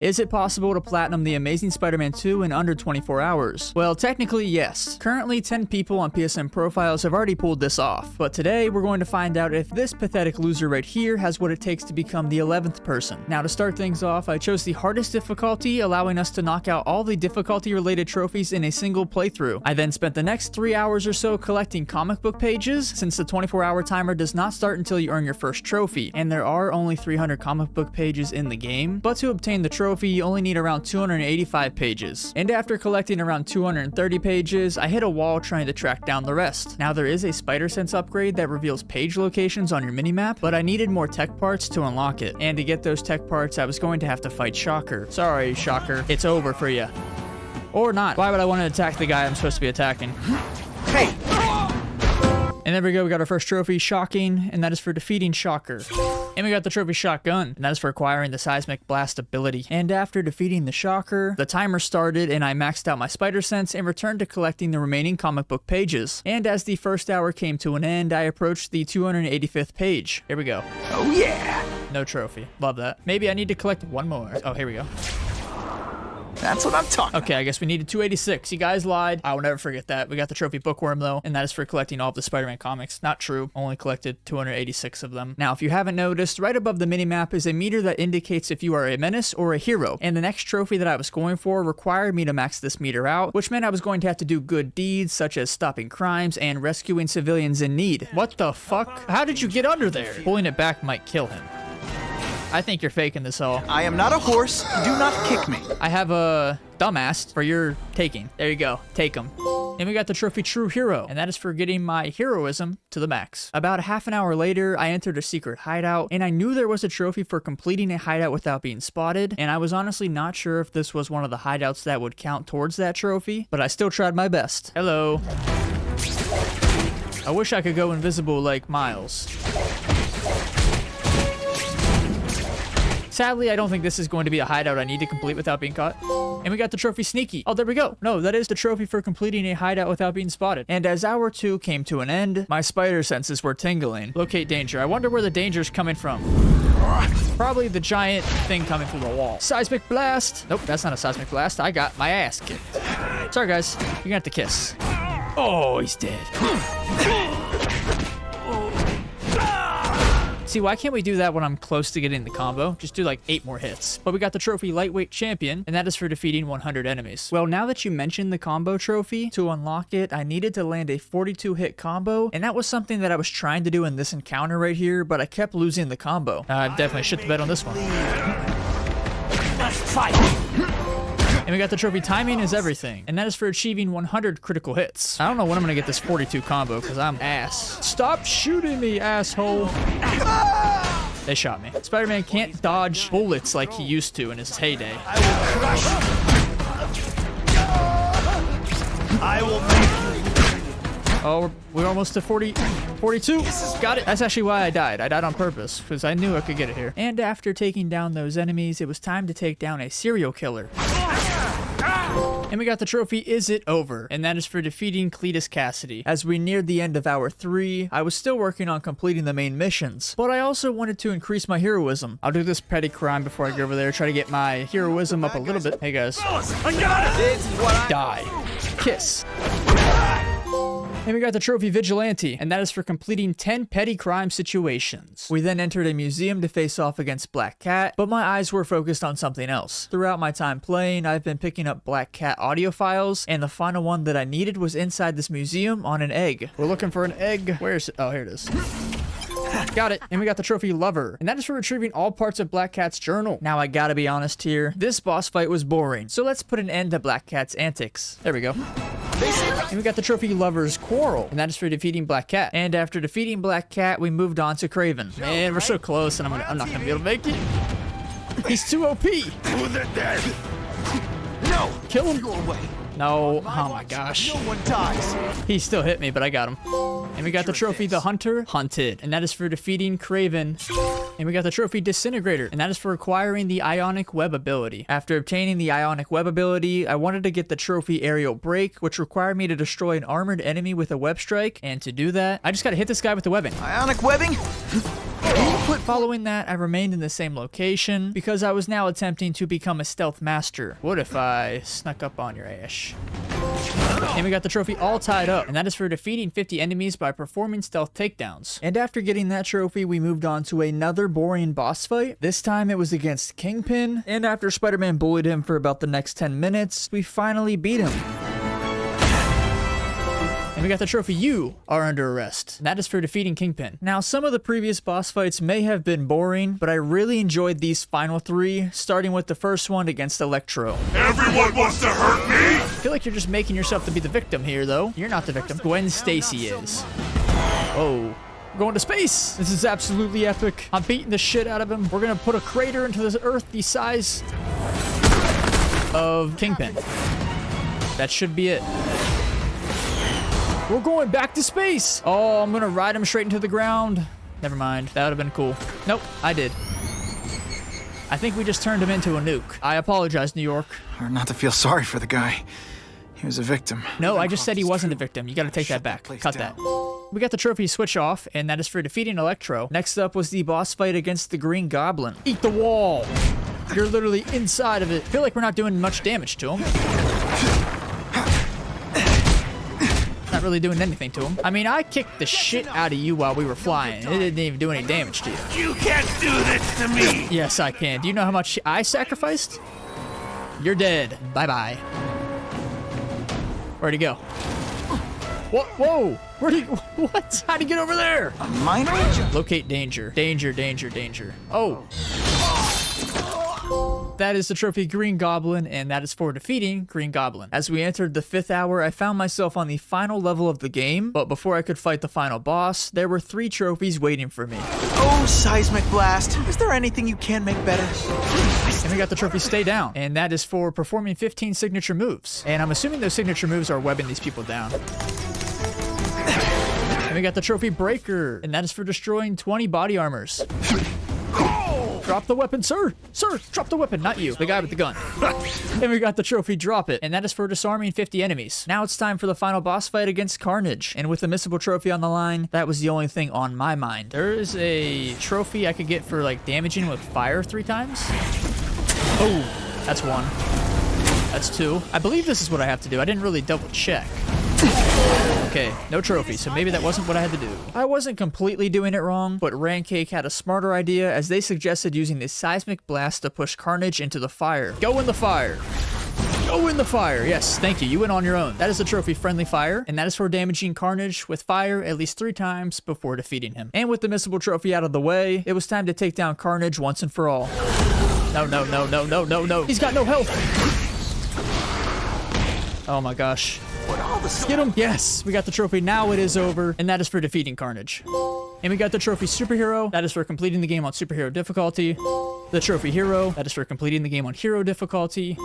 Is it possible to platinum The Amazing Spider-Man 2 in under 24 hours? Well, technically yes. Currently 10 people on PSN profiles have already pulled this off, but today we're going to find out if this pathetic loser right here has what it takes to become the 11th person. Now to start things off, I chose the hardest difficulty, allowing us to knock out all the difficulty related trophies in a single playthrough. I then spent the next 3 hours or so collecting comic book pages, since the 24-hour timer does not start until you earn your first trophy, and there are only 300 comic book pages in the game, but to obtain the trophy you only need around 285 pages. And after collecting around 230 pages, I hit a wall trying to track down the rest. Now there is a spider sense upgrade that reveals page locations on your minimap, but I needed more tech parts to unlock it. And to get those tech parts, I was going to have to fight Shocker. Sorry, Shocker. It's over for you. Or not. Why would I want to attack the guy I'm supposed to be attacking? Hey! And there we go, we got our first trophy, Shocking, and that is for defeating Shocker. And we got the trophy Shotgun, and that is for acquiring the Seismic Blast ability. And after defeating the Shocker, the timer started and I maxed out my spider sense and returned to collecting the remaining comic book pages. And as the first hour came to an end, I approached the 285th page. Here we go. Oh yeah! No trophy. Love that. Maybe I need to collect one more. Oh, here we go. That's what I'm talking about. Okay, I guess we needed 286. You guys lied. I will never forget that. We got the trophy Bookworm, though, and that is for collecting all of the Spider-Man comics. Not true. Only collected 286 of them. Now, if you haven't noticed, right above the minimap is a meter that indicates if you are a menace or a hero. And the next trophy that I was going for required me to max this meter out, which meant I was going to have to do good deeds, such as stopping crimes and rescuing civilians in need. What the fuck? How did you get under there? Pulling it back might kill him. I think you're faking this all. I am not a horse. Do not kick me. I have a dumbass for your taking. There you go. Take him. And we got the trophy True Hero, and that is for getting my heroism to the max. About a half an hour later, I entered a secret hideout, and I knew there was a trophy for completing a hideout without being spotted, and I was honestly not sure if this was one of the hideouts that would count towards that trophy, but I still tried my best. Hello. I wish I could go invisible like Miles. Sadly, I don't think this is going to be a hideout I need to complete without being caught. And we got the trophy Sneaky. Oh, there we go. No, that is the trophy for completing a hideout without being spotted. And as hour 2 came to an end, my spider senses were tingling. Locate danger. I wonder where the danger's coming from. Probably the giant thing coming through the wall. Seismic Blast. Nope, that's not a Seismic Blast. I got my ass kicked. Sorry, guys. You're gonna have to kiss. Oh, he's dead. See, why can't we do that when I'm close to getting the combo? Just do like 8 more hits. But we got the trophy Lightweight Champion, and that is for defeating 100 enemies. Well, now that you mentioned the combo trophy, to unlock it, I needed to land a 42 hit combo, and that was something that I was trying to do in this encounter right here, but I kept losing the combo. I definitely shit the bed on this one. Let's fight. And we got the trophy Timing is Everything, and that is for achieving 100 critical hits. I don't know when I'm gonna get this 42 combo, because I'm ass. Stop shooting me, asshole. They shot me. Spider-Man can't dodge bullets like he used to in his heyday. I will crush you. I will make you. Oh, we're almost to 42. Got it. That's actually why I died. I died on purpose, because I knew I could get it here. And after taking down those enemies, it was time to take down a serial killer. And we got the trophy Is It Over? And that is for defeating Cletus Cassidy. As we neared the end of hour 3, I was still working on completing the main missions, but I also wanted to increase my heroism. I'll do this petty crime before I go over there, try to get my heroism up a little bit. Hey guys. I got it. This is what I Die. Kiss. And we got the trophy Vigilante, and that is for completing 10 petty crime situations. We then entered a museum to face off against Black Cat, but my eyes were focused on something else. Throughout my time playing, I've been picking up Black Cat audio files, and the final one that I needed was inside this museum on an egg. We're looking for an egg. Where is it? Oh, here it is. Got it. And we got the trophy Lover, and that is for retrieving all parts of Black Cat's journal. Now I gotta be honest here, this boss fight was boring, so let's put an end to Black Cat's antics. There we go. And we got the trophy Lover's Quarrel, and that is for defeating Black Cat. And after defeating Black Cat, we moved on to Craven. Man, we're so close, and I'm not gonna be able to make it. He's too OP. No. Kill him. Your way. No. Oh my gosh. No one dies. He still hit me, but I got him. And we got the trophy The Hunter Hunted, and that is for defeating Craven. And we got the trophy Disintegrator, and that is for acquiring the Ionic Web ability. After obtaining the Ionic Web ability, I wanted to get the trophy Aerial Break, which required me to destroy an armored enemy with a web strike. And to do that, I just gotta hit this guy with the webbing. Ionic webbing? Following that, I remained in the same location because I was now attempting to become a stealth master. What if I snuck up on your ass? And we got the trophy all tied up, and that is for defeating 50 enemies by performing stealth takedowns. And after getting that trophy, we moved on to another boring boss fight. This time it was against Kingpin, and after Spider-Man bullied him for about the next 10 minutes, we finally beat him. And we got the trophy, you are under arrest. And that is for defeating Kingpin. Now, some of the previous boss fights may have been boring, but I really enjoyed these final 3, starting with the first one against Electro. Everyone wants to hurt me? I feel like you're just making yourself to be the victim here, though. You're not the victim. Gwen Stacy is. Oh. We're going to space. This is absolutely epic. I'm beating the shit out of him. We're going to put a crater into the earth the size of Kingpin. That should be it. We're going back to space. Oh, I'm going to ride him straight into the ground. Never mind. That would have been cool. Nope, I did. I think we just turned him into a nuke. I apologize, New York. Hard not to feel sorry for the guy. He was a victim. No, I just said he wasn't a victim. You got to take that back. Cut that. We got the trophy switch off, and that is for defeating Electro. Next up was the boss fight against the Green Goblin. Eat the wall. You're literally inside of it. I feel like we're not doing much damage to him. Not really doing anything to him. I mean, I kicked the shit out of you while we were flying. It didn't even do any damage to you. You can't do this to me! Yes, I can. Do you know how much I sacrificed? You're dead. Bye-bye. Where'd he go? What? Whoa! Where'd he... What? How'd he get over there? A minor jump. Locate danger. Danger, danger, danger. Oh. That is the trophy Green Goblin, and that is for defeating Green Goblin. As we entered the 5th hour, I found myself on the final level of the game, but before I could fight the final boss, there were 3 trophies waiting for me. Oh, Seismic Blast. Is there anything you can make better? And we got the trophy Stay Down, and that is for performing 15 signature moves. And I'm assuming those signature moves are webbing these people down. And we got the trophy Breaker, and that is for destroying 20 body armors. Drop the weapon, sir! Sir, drop the weapon, not you, the guy with the gun. And we got the trophy Drop It, and that is for disarming 50 enemies. Now it's time for the final boss fight against Carnage, and with the missable trophy on the line, that was the only thing on my mind. There is a trophy I could get for like damaging with fire 3 times. Oh, that's 1. That's 2. I believe this is what I have to do. I didn't really double check. Okay, no trophy, so maybe that wasn't what I had to do. I wasn't completely doing it wrong, but Rancake had a smarter idea as they suggested using this Seismic Blast to push Carnage into the fire. Go in the fire! Go in the fire! Yes, thank you. You went on your own. That is the trophy Friendly Fire, and that is for damaging Carnage with fire at least 3 times before defeating him. And with the missable trophy out of the way, it was time to take down Carnage once and for all. No, no, no, no, no, no, no. He's got no health! Oh my gosh. Get him! Yes! We got the trophy. Now it is over, and that is for defeating Carnage. And we got the trophy Superhero. That is for completing the game on Superhero difficulty. The trophy Hero. That is for completing the game on Hero difficulty.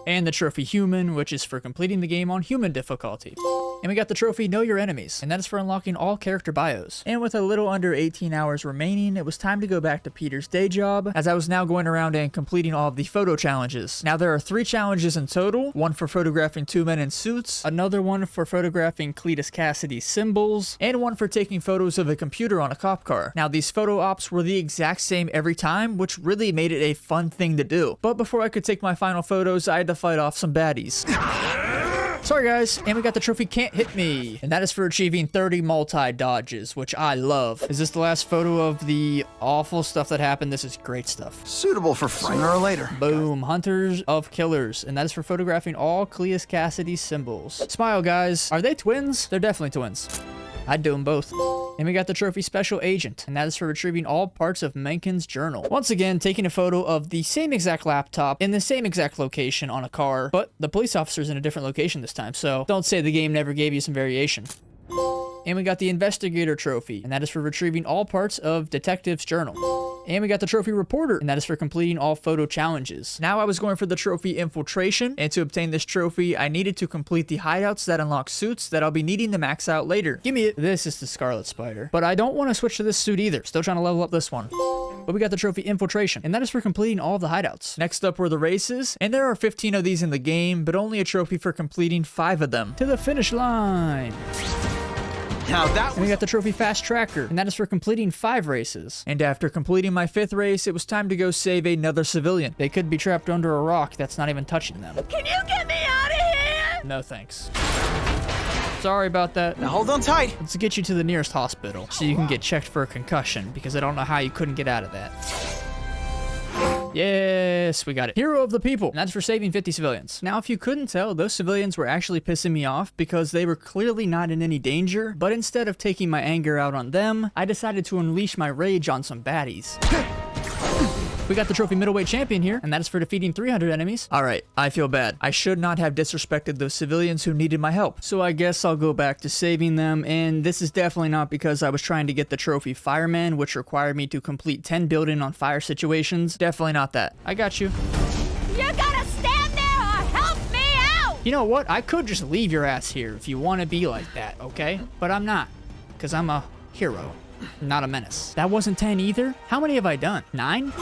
And the trophy Human, which is for completing the game on Human difficulty. And we got the trophy Know Your Enemies, and that is for unlocking all character bios. And with a little under 18 hours remaining, it was time to go back to Peter's day job, as I was now going around and completing all of the photo challenges. Now there are 3 challenges in total, one for photographing 2 men in suits, another one for photographing Cletus Cassidy's symbols, and one for taking photos of a computer on a cop car. Now these photo ops were the exact same every time, which really made it a fun thing to do. But before I could take my final photos, I had to fight off some baddies. Sorry guys, and we got the trophy Can't Hit Me, and that is for achieving 30 multi-dodges, which I love. Is this the last photo of the awful stuff that happened? This is great stuff. Suitable for sooner or later. Boom, Hunters of Killers, and that is for photographing all Cletus Cassidy's symbols. Smile guys, are they twins? They're definitely twins. I'd do them both. And we got the trophy Special Agent, and that is for retrieving all parts of Menken's journal. Once again, taking a photo of the same exact laptop in the same exact location on a car, but the police officer's in a different location this time, so don't say the game never gave you some variation. And we got the Investigator Trophy, and that is for retrieving all parts of Detective's journal. And we got the trophy Reporter, and that is for completing all photo challenges. Now I was going for the trophy Infiltration, and to obtain this trophy, I needed to complete the hideouts that unlock suits that I'll be needing to max out later. Give me it. This is the Scarlet Spider. But I don't want to switch to this suit either. Still trying to level up this one. But we got the trophy Infiltration, and that is for completing all of the hideouts. Next up were the races, and there are 15 of these in the game, but only a trophy for completing 5 of them. To the finish line. Now that And we got the trophy Fast Tracker, and that is for completing 5 races. And after completing my 5th race, it was time to go save another civilian. They could be trapped under a rock that's not even touching them. Can you get me out of here? No thanks. Sorry about that. Now hold on tight. Let's get you to the nearest hospital so you can get checked for a concussion, because I don't know how you couldn't get out of that. Yes, we got it. Hero of the people. And that's for saving 50 civilians. Now, if you couldn't tell, those civilians were actually pissing me off because they were clearly not in any danger. But instead of taking my anger out on them, I decided to unleash my rage on some baddies. We got the trophy middleweight champion here, and that is for defeating 300 enemies. All right, I feel bad. I should not have disrespected those civilians who needed my help. So I guess I'll go back to saving them, and this is definitely not because I was trying to get the trophy fireman, which required me to complete 10 building on fire situations. Definitely not that. I got you. You gotta stand there or help me out! You know what? I could just leave your ass here if you want to be like that, okay? But I'm not, because I'm a hero. Not a menace. That wasn't 10 either? How many have I done? 9?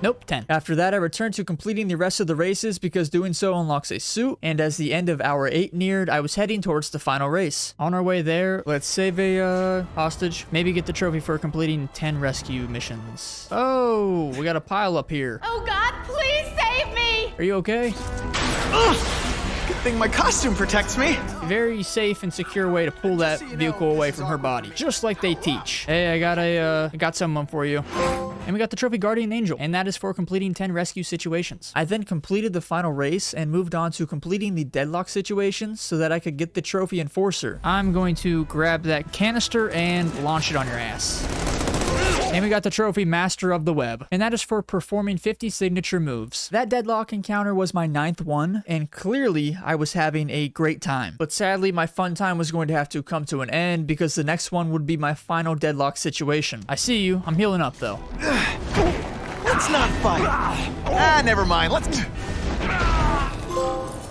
Nope, 10. After that, I returned to completing the rest of the races because doing so unlocks a suit, and as the end of hour 8 neared, I was heading towards the final race. On our way there, let's save a hostage. Maybe get the trophy for completing 10 rescue missions. Oh, we got a pile up here. Oh God, please save me! Are you okay? Good thing my costume protects me. Very safe and secure way to pull that vehicle away from her body, just like they teach. Hey, I got someone for you. And we got the trophy Guardian Angel, and that is for completing 10 rescue situations. I then completed the final race and moved on to completing the deadlock situations so that I could get the trophy Enforcer. I'm going to grab that canister and launch it on your ass. And we got the trophy Master of the Web, and that is for performing 50 signature moves. That deadlock encounter was my 9th one, and clearly I was having a great time. But sadly, my fun time was going to have to come to an end because the next one would be my final deadlock situation. I see you. I'm healing up though. Let's not fight. Never mind. Let's...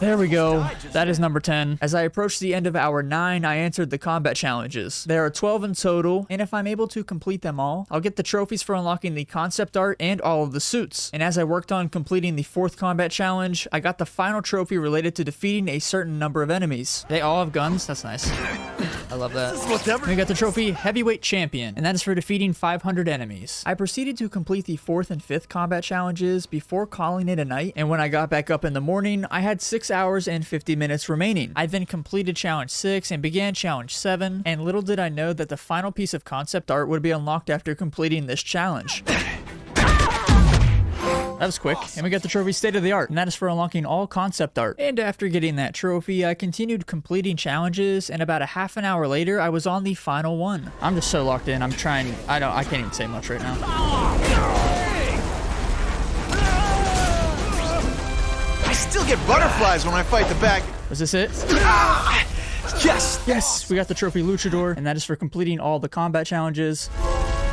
There we go. That is number 10. As I approached the end of hour 9, I answered the combat challenges. There are 12 in total, and if I'm able to complete them all, I'll get the trophies for unlocking the concept art and all of the suits. And as I worked on completing the 4th combat challenge, I got the final trophy related to defeating a certain number of enemies. They all have guns. That's nice. I love that. We got the trophy Heavyweight Champion, and that is for defeating 500 enemies. I proceeded to complete the 4th and 5th combat challenges before calling it a night, and when I got back up in the morning, I had 6 hours and 50 minutes remaining. I then completed challenge 6 and began challenge 7, and little did I know that the final piece of concept art would be unlocked after completing this challenge. That was quick. And we got the trophy State of the Art, and that is for unlocking all concept art. And after getting that trophy, I continued completing challenges, and about a half an hour later, I was on the final one. I'm just so locked in. I'm trying. I can't even say much right now. I still get butterflies when I fight the bag. Was this it? Yes. Yes, we got the trophy Luchador, and that is for completing all the combat challenges.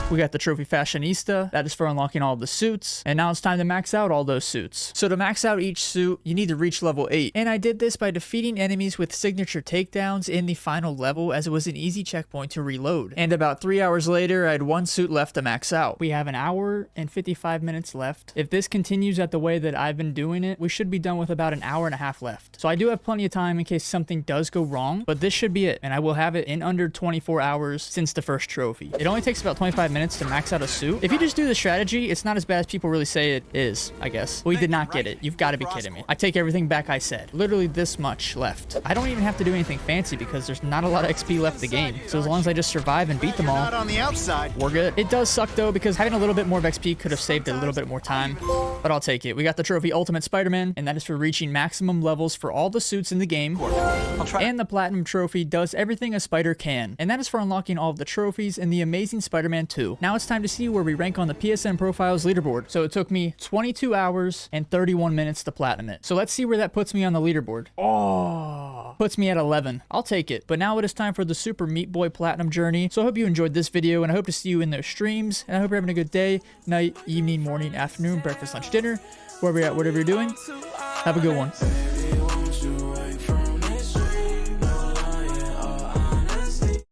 We got the trophy Fashionista, that is for unlocking all the suits, and now it's time to max out all those suits. So to max out each suit, you need to reach level 8, and I did this by defeating enemies with signature takedowns in the final level as it was an easy checkpoint to reload. And about 3 hours later, I had 1 suit left to max out. We have an hour and 55 minutes left. If this continues at the way that I've been doing it, we should be done with about an hour and a half left. So I do have plenty of time in case something does go wrong, but this should be it, and I will have it in under 24 hours since the first trophy. It only takes about 25 minutes to max out a suit. If you just do the strategy, it's not as bad as people really say it is, I guess. We did not get it. You've got to be kidding me. I take everything back I said. Literally this much left. I don't even have to do anything fancy because there's not a lot of XP left in the game. So as long as I just survive and beat them all, Not on the outside. we're good. It does suck though because having a little bit more of XP could have saved a little bit more time, but I'll take it. We got the trophy Ultimate Spider-Man, and that is for reaching maximum levels for all the suits in the game. I'll try. And the Platinum Trophy does everything a spider can, and that is for unlocking all of the trophies in the Amazing Spider-Man 2. Now it's time to see where we rank on the PSN Profiles leaderboard. So it took me 22 hours and 31 minutes to platinum it. So let's see where that puts me on the leaderboard. Oh, puts me at 11. I'll take it. But now it is time for the Super Meat Boy Platinum journey. So I hope you enjoyed this video, and I hope to see you in those streams. And I hope you're having a good day, night, evening, morning, afternoon, breakfast, lunch, dinner, wherever you're at, whatever you're doing. Have a good one.